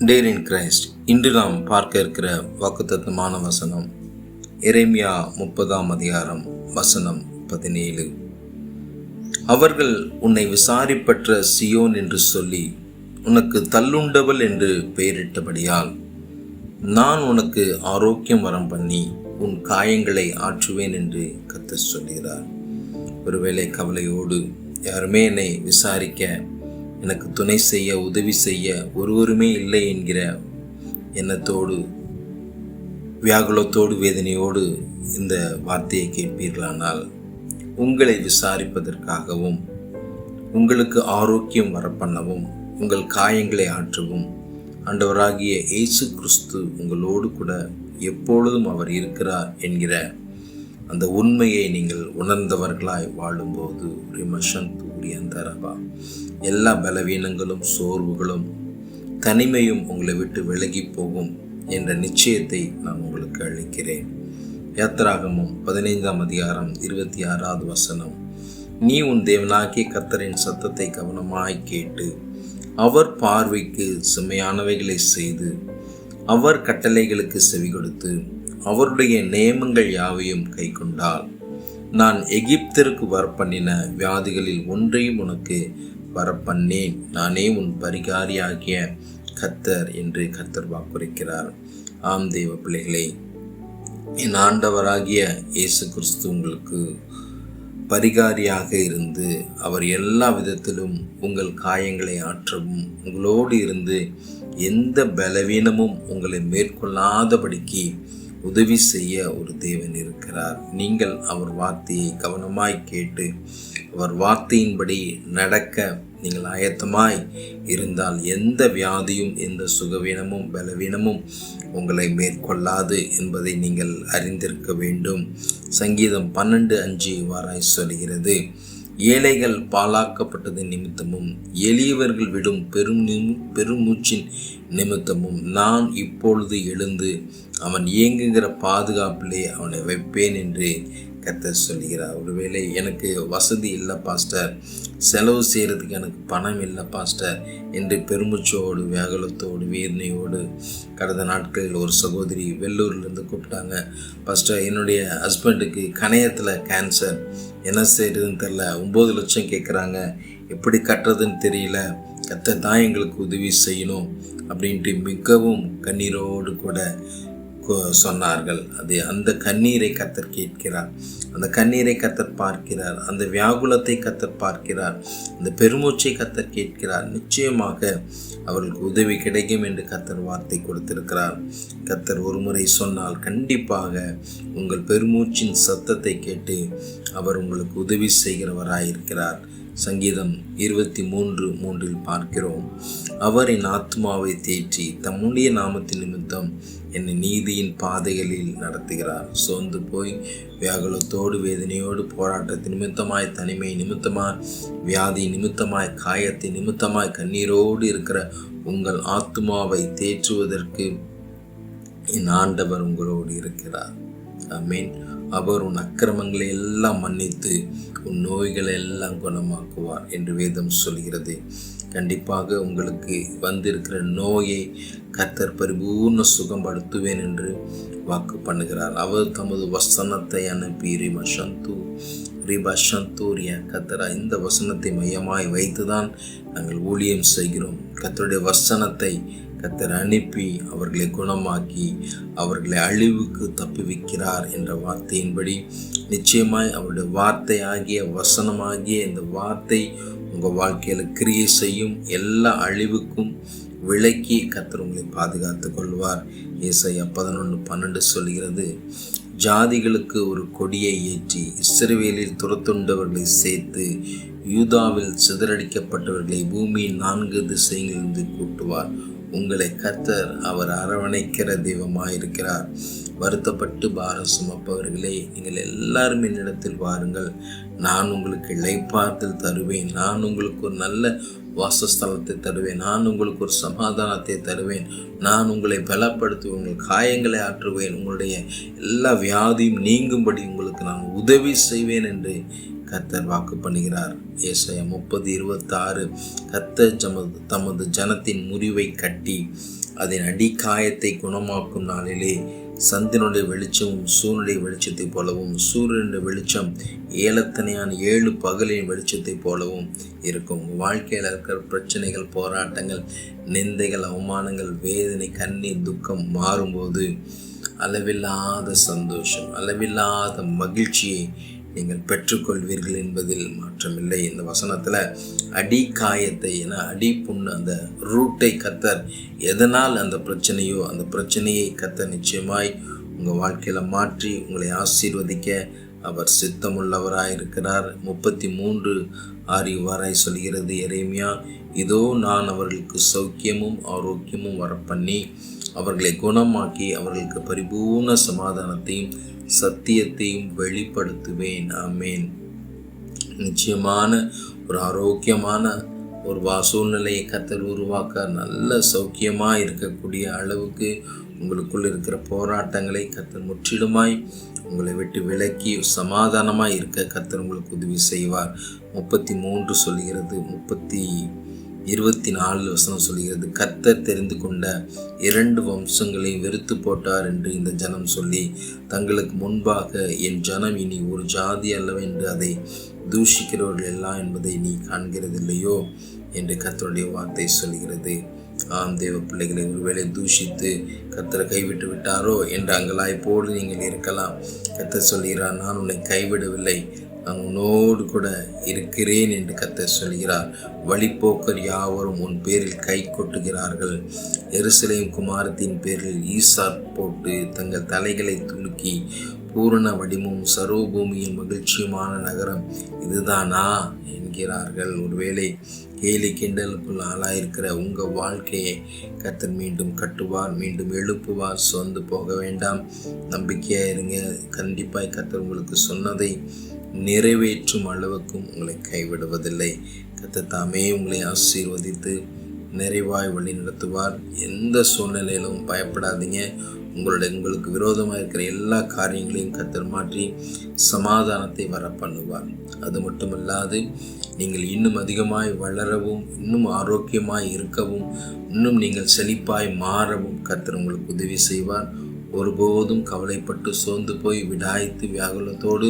Dare in Christ. இன்று நாம் பார்க்க இருக்கிற வாக்குத்தத்தமான வசனம் எரேமியா 30 அதிகாரம் வசனம் 17. அவர்கள் உன்னை விசாரிப்பற்ற சியோன் என்று சொல்லி உனக்கு தள்ளுண்டவள் என்று பெயரிட்டபடியால் நான் உனக்கு ஆரோக்கியம் வரம் பண்ணி உன் காயங்களை ஆற்றுவேன் என்று கர்த்தர் சொல்கிறார். ஒருவேளை கவலையோடு யாருமே என்னை விசாரிக்க, எனக்கு துணை செய்ய, உதவி செய்ய ஒருவருமே இல்லை என்கிற எண்ணத்தோடு, வியாகுலத்தோடு, வேதனையோடு இந்த வார்த்தையை கேட்பீர்களானால், உங்களை விசாரிப்பதற்காகவும் உங்களுக்கு ஆரோக்கியம் வரப்பண்ணவும் உங்கள் காயங்களை ஆற்றவும் ஆண்டவராகிய இயேசு கிறிஸ்து உங்களோடு கூட எப்பொழுதும் அவர் இருக்கிறார் என்கிற அந்த உண்மையை நீங்கள் உணர்ந்தவர்களாய் வாழும்போது எல்லா பலவீனங்களும், சோர்வுகளும், தனிமையும் உங்களை விட்டு விலகி போகும் என்ற நிச்சயத்தை நான் உங்களுக்கு அளிக்கிறேன். யாத்திராகமம் 15 அதிகாரம் 26 வசனம். நீ உன் தேவனாகிய கர்த்தரின் சத்தத்தை கவனமாய் கேட்டு அவர் பார்வைக்கு செம்மையானவைகளை செய்து அவர் கட்டளைகளுக்கு செவி கொடுத்து அவருடைய நியமங்கள் யாவையும் கை கொண்டால் நான் எகிப்திற்கு வரப்பண்ணின வியாதிகளில் ஒன்றையும் உனக்கு வரப்பண்ணேன். நானே உன் பரிகாரியாகிய கர்த்தர் என்று கர்த்தர் வாக்குரைக்கிறார். ஆம் தேவ பிள்ளைகளே, என் ஆண்டவராகிய இயேசு கிறிஸ்து உங்களுக்கு பரிகாரியாக இருந்து அவர் எல்லா விதத்திலும் உங்கள் காயங்களை ஆற்றவும், உங்களோடு இருந்து எந்த பலவீனமும் உங்களை மேற்கொள்ளாதபடிக்கு உதவி செய்ய ஒரு தேவன் இருக்கிறார். நீங்கள் அவர் வார்த்தையை கவனமாய் கேட்டு அவர் வார்த்தையின்படி நடக்க நீங்கள் ஆயத்தமாய் இருந்தால் எந்த வியாதியும், எந்த சுகவீனமும், பலவீனமும் உங்களை மேற்கொள்ளாது என்பதை நீங்கள் அறிந்திருக்க வேண்டும். சங்கீதம் 12:5 இவ்வாறாய் சொல்கிறது. ஏழைகள் பாழாக்கப்பட்டது நிமித்தமும் எளியவர்கள் விடும் பெருமூச்சின் நிமித்தமும் நான் இப்பொழுது எழுந்து அவன் இயங்குகிற பாதுகாப்பிலே அவனை வைப்பேன் என்று கர்த்தர் சொல்கிறார். ஒருவேளை எனக்கு வசதி இல்லை பாஸ்டர், செலவு செய்கிறதுக்கு எனக்கு பணம் இல்லை பாஸ்டர் என்று பெருமூச்சோடு, வியாகுலத்தோடு, வேதனையோடு கடந்த நாட்களில் ஒரு சகோதரி வெள்ளூர்லேருந்து கூப்பிட்டாங்க. பாஸ்டர், என்னுடைய ஹஸ்பண்டுக்கு கணையத்தில் கேன்சர், என்ன செய்கிறதுன்னு தெரில, 9 லட்சம் கேட்குறாங்க, எப்படி கட்டுறதுன்னு தெரியல, கர்த்தர் தான் எங்களுக்கு உதவி செய்யணும் அப்படின்ட்டு மிகவும் கண்ணீரோடு கூட சொன்னார்கள். அந்த கண்ணீரை கர்த்தர் கேட்கிறார், அந்த கண்ணீரை கர்த்தர் பார்க்கிறார், அந்த வியாகுலத்தை கர்த்தர் பார்க்கிறார், அந்த பெருமூச்சை கர்த்தர் கேட்கிறார். நிச்சயமாக அவர்களுக்கு உதவி கிடைக்கும் என்று கர்த்தர் வார்த்தை கொடுத்திருக்கிறார். கர்த்தர் ஒரு முறை சொன்னால் கண்டிப்பாக உங்கள் பெருமூச்சின் சத்தத்தை கேட்டு அவர் உங்களுக்கு உதவி செய்கிறவராயிருக்கிறார். சங்கீதம் 23:3 பார்க்கிறோம். அவர் என் ஆத்மாவை தேற்றி தம்முடைய நாமத்தின் நிமித்தம் என்னை நீதியின் பாதைகளில் நடத்துகிறார். சோர்ந்து போய் வியாகுலத்தோடு, வேதனையோடு, போராட்டத்தின் நிமித்தமாய், தனிமை நிமித்தமாய், வியாதி நிமித்தமாய், காயத்தின் நிமித்தமாய் கண்ணீரோடு இருக்கிற உங்கள் ஆத்மாவை தேற்றுவதற்கு என் ஆண்டவர் உங்களோடு இருக்கிறார். ஆமென். அவர் உன் அக்கிரமங்களை எல்லாம் மன்னித்து உன் நோய்களை எல்லாம் குணமாக்குவார் என்று வேதம் சொல்கிறது. கண்டிப்பாக உங்களுக்கு வந்திருக்கிற நோயை கர்த்தர் பரிபூர்ண சுகப்படுத்துவேன் என்று வாக்கு பண்ணுகிறார். அவர் தமது வசனத்தை அனுப்பி கர்த்தரா, இந்த வசனத்தை மையமாய் வைத்துதான் நாங்கள் ஊழியம் செய்கிறோம். கர்த்தருடைய வசனத்தை கர்த்தர் அனுப்பி அவர்களை குணமாக்கி அவர்களை அழிவுக்கு தப்புவிக்கிறார் என்ற வார்த்தையின்படி நிச்சயமாய் அவருடைய வார்த்தையாகிய, வசனமாகிய இந்த வார்த்தை உங்கள் வாழ்க்கையில் கிரியை செய்யும். எல்லா அழிவுக்கும் விலக்கி கர்த்தர் உங்களை பாதுகாத்து கொள்வார். ஏசாயா 11:12 சொல்கிறது. ஜாதிகளுக்கு ஒரு கொடியை ஏற்றி இஸ்ரவேலில் துரத்துண்டவர்களை சேர்த்து யூதாவில் சிதறடிக்கப்பட்டவர்களை பூமியின் 4 திசைகளிலிருந்து கூட்டுவார். உங்களை கர்த்தர் அவர் அரவணைக்கிற தெய்வமாயிருக்கிறார். வருத்தப்பட்டு பாரம் சுமப்பவர்களே, நீங்கள் எல்லாரும் என்னிடத்தில் வாருங்கள், நான் உங்களுக்கு இளைப்பாறுதல் தருவேன், நான் உங்களுக்கு ஒரு நல்ல வாசஸ்தலத்தை தருவேன், நான் உங்களுக்கு ஒரு சமாதானத்தை தருவேன், நான் உங்களை பலப்படுத்துவேன், உங்கள் காயங்களை ஆற்றுவேன், உங்களுடைய எல்லா வியாதியும் நீங்கும்படி உங்களுக்கு நான் உதவி செய்வேன் என்று கர்த்தர் வாக்கு பண்ணுகிறார். ஏசாயா 30:26 கர்த்தர் தமது ஜனத்தின் முறிவை கட்டி அதன் அடிக்காயத்தை குணமாக்கும் நாளிலே சந்திரனுடைய வெளிச்சமும் சூரியனுடைய வெளிச்சத்தை போலவும் சூரியனுடைய வெளிச்சம் ஏலத்தனையான 7 பகலின் வெளிச்சத்தை போலவும் இருக்கும். உங்கள் வாழ்க்கையில் இருக்கிற பிரச்சனைகள், போராட்டங்கள், நிந்தைகள், அவமானங்கள், வேதனை, கண்ணீர், துக்கம் மாறும்போது அளவில்லாத சந்தோஷம், அளவில்லாத மகிழ்ச்சியை நீங்கள் பெற்றுக்கொள்வீர்கள் என்பதில் மாற்றமில்லை. இந்த வசனத்தில் அடிக்காயத்தை, ஏன்னா அடி புண்ணு, அந்த ரூட்டை கர்த்தர் எதனால் அந்த பிரச்சனையோ அந்த பிரச்சனையை கர்த்தர் நிச்சயமாய் உங்கள் வாழ்க்கையில் மாற்றி உங்களை ஆசீர்வதிக்க அவர் சித்தமுள்ளவராயிருக்கிறார். 33:6 இவ்வாறாய் சொல்கிறது எரேமியா, இதோ நான் அவர்களுக்கு சௌக்கியமும் ஆரோக்கியமும் வரப்பண்ணி அவர்களை குணமாக்கி அவர்களுக்கு பரிபூர்ண சமாதானத்தையும் சத்தியத்தையும் வெளிப்படுத்துவேன். ஆமேன். நிச்சயமான ஒரு ஆரோக்கியமான ஒரு சூழ்நிலையை கர்த்தர் உருவாக்க, நல்ல சௌக்கியமாக இருக்கக்கூடிய அளவுக்கு உங்களுக்குள் இருக்கிற போராட்டங்களை கர்த்தர் முற்றிலுமாய் உங்களை விட்டு விலக்கி சமாதானமாக இருக்க கர்த்தர் உங்களுக்கு உதவி செய்வார். 33 சொல்கிறது, 24 வசனம் சொல்கிறது, கர்த்தர் தெரிந்து கொண்ட 2 வம்சங்களையும் வெறுத்து போட்டார் என்று இந்த ஜனம் சொல்லி தங்களுக்கு முன்பாக என் ஜனம் இனி ஒரு ஜாதி அல்லவென்று அதை தூஷிக்கிறவர்கள் எல்லாம் என்பதை நீ காண்கிறதில்லையோ என்று கர்த்தருடைய வார்த்தை சொல்கிறது. ஆம் தேவ பிள்ளைகளை, ஒருவேளை தூஷித்து கர்த்தரை கைவிட்டு விட்டாரோ என்று அங்கலாய்ப்போடு நீங்கள் இருக்கலாம். கர்த்தர் சொல்கிறார், நான் உன்னை கைவிடவில்லை, நான் உன்னோடு கூட இருக்கிறேன் என்று கர்த்தர் சொல்கிறார். வழிப்போக்கர் யாவரும் உன் பேரில் கை கொட்டுகிறார்கள். எருசலேம் குமாரத்தின் பேரில் ஈசாட் போட்டு தங்கள் தலைகளை துலுக்கி பூரண வடிமும் சர்வபூமியின் மகிழ்ச்சியுமான நகரம் இதுதானா என்கிறார்கள். ஒருவேளை கேலி கிண்டலுக்குள் ஆளாயிருக்கிற உங்கள் வாழ்க்கையை கர்த்தர் மீண்டும் கட்டுவார், மீண்டும் எழுப்புவார். சொந்து போக வேண்டாம், நம்பிக்கையாக இருங்க. கண்டிப்பாக கர்த்தர் உங்களுக்கு சொன்னதை நிறைவேற்றும் அளவுக்கும் உங்களை கைவிடுவதில்லை. கர்த்தர் தாமே உங்களை ஆசீர்வதித்து நிறைவாய் வழி நடத்துவார். எந்த சூழ்நிலையிலும் பயப்படாதீங்க. உங்களுக்கு விரோதமாக இருக்கிற எல்லா காரியங்களையும் கர்த்தர் மாற்றி சமாதானத்தை வர பண்ணுவார். அது மட்டுமல்லாது நீங்கள் இன்னும் அதிகமாய் வளரவும், இன்னும் ஆரோக்கியமாய் இருக்கவும், இன்னும் நீங்கள் செழிப்பாய் மாறவும் கர்த்தர் உங்களுக்கு உதவி செய்வார். ஒருபோதும் கவலைப்பட்டு சோர்ந்து போய் விடாய்த்து வியாகுலத்தோடு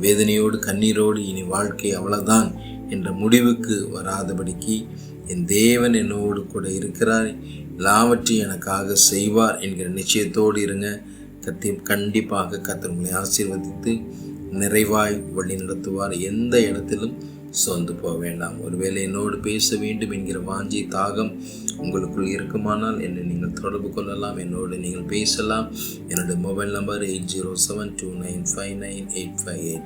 வேதனையோடு கண்ணீரோடு இனி வாழ்க்கை அவ்வளவுதான் என்ற முடிவுக்கு வராதபடிக்கு என் தேவன் என்னோடு கூட இருக்கிறார், எல்லாவற்றையும் எனக்காக செய்வார் என்கிற நிச்சயத்தோடு இருங்க. கண்டிப்பாக கர்த்தர் உங்களை ஆசீர்வதித்து நிறைவாய் வழி நடத்துவார். எந்த இடத்திலும் சோர்ந்து போக வேண்டாம். ஒருவேளை என்னோடு பேச வேண்டும் என்கிற வாஞ்சி தாகம் உங்களுக்குள் இருக்குமானால் என்னை நீங்கள் தொடர்பு கொள்ளலாம், என்னோடு நீங்கள் பேசலாம். என்னுடைய mobile number 8072959858.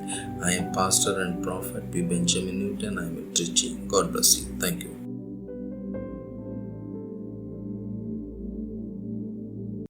I am Pastor and Prophet P. Benjamin Newton. I am at Trichy. God bless you. Thank you.